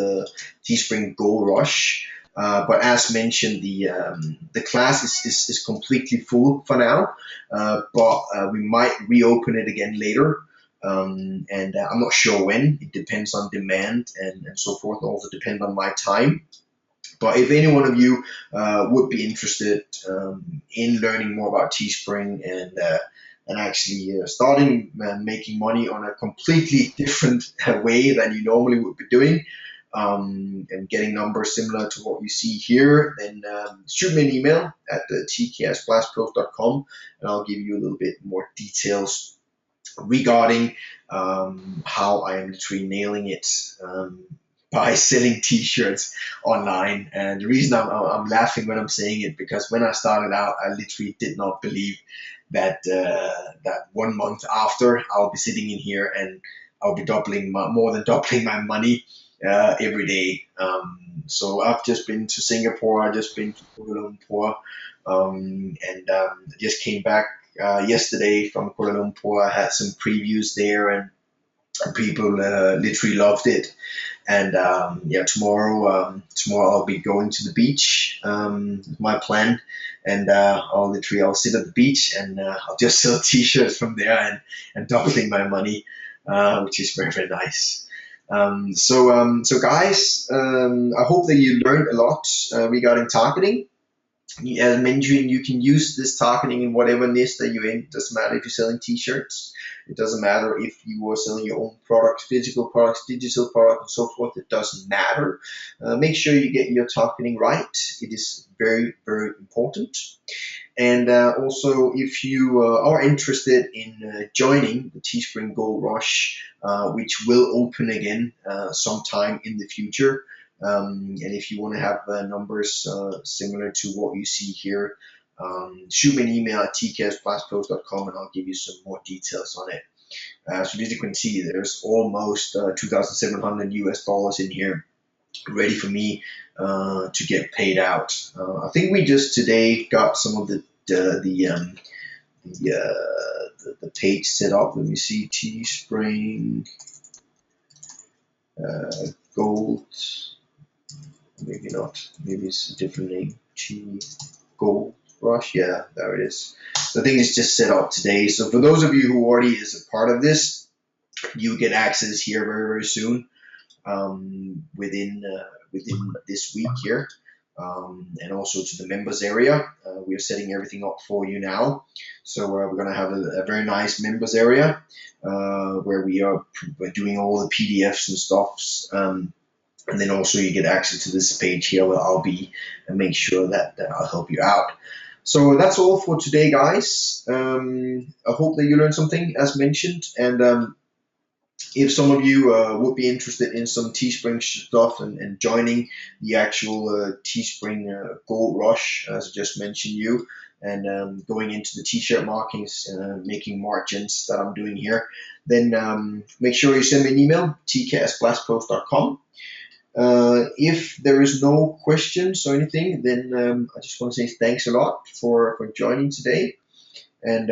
Teespring Gold Rush. But as mentioned, the class is completely full for now, but we might reopen it again later. And I'm not sure when. It depends on demand and so forth. It also depends on my time. But if any one of you would be interested in learning more about Teespring and actually starting making money on a completely different way than you normally would be doing, and getting numbers similar to what you see here, then shoot me an email at tk@splashpost.com, and I'll give you a little bit more details regarding how I am literally nailing it by selling t-shirts online. And the reason I'm laughing when I'm saying it, because when I started out, I literally did not believe that 1 month after I'll be sitting in here and I'll be more than doubling my money every day. So I've just been to Singapore, I've just been to Kuala Lumpur, and just came back yesterday from Kuala Lumpur. I had some previews there, and people literally loved it. And tomorrow I'll be going to the beach. My plan, and I'll sit at the beach, and I'll just sell t-shirts from there and doubling my money, which is very nice. So guys, I hope that you learned a lot regarding targeting. As mentioned, you can use this targeting in whatever niche that you're in. It doesn't matter if you're selling t-shirts. It doesn't matter if you are selling your own products, physical products, digital products, and so forth. It doesn't matter. Make sure you get your targeting right. It is very important. And also, if you are interested in joining the Teespring Gold Rush, which will open again sometime in the future, and if you want to have numbers similar to what you see here, shoot me an email at tk@splashpost.com, and I'll give you some more details on it. So as you can see, there's almost $2,700 US in here, ready for me to get paid out. I think we just today got some of the page set up. Let me see, Teespring Gold. Maybe not. Maybe it's a different name. Gold Rush. Yeah, there it is. The thing is just set up today. So for those of you who already is a part of this, you get access here very soon, within this week here, and also to the members area. We are setting everything up for you now. So we're going to have a very nice members area where we're doing all the PDFs and stuff. And then also you get access to this page here where I'll be, and make sure that I'll help you out. So that's all for today, guys. I hope that you learned something, as mentioned, and if some of you would be interested in some Teespring stuff and joining the actual Teespring Gold Rush, as I just mentioned you, and going into the t-shirt markings, making margins that I'm doing here, then make sure you send me an email, tk@splashpost.com. If there is no questions or anything, then I just want to say thanks a lot for joining today, and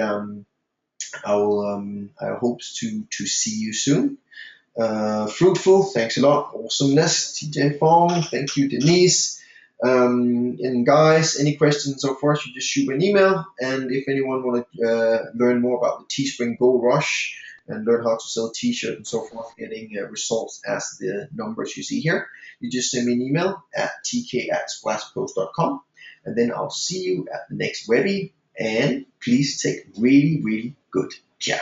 I hope to see you soon. Fruitful, thanks a lot. Awesomeness, TJ Fong, thank you, Denise. And guys, any questions so far, you just shoot me an email. And if anyone want to learn more about the Teespring Gold Rush and learn how to sell t-shirts and so forth, getting results as the numbers you see here, you just send me an email at tk@splashpost.com, and then I'll see you at the next Webby. And please take really, really good care.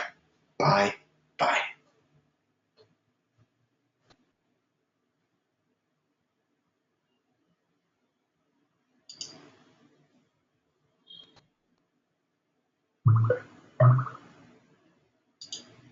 Bye.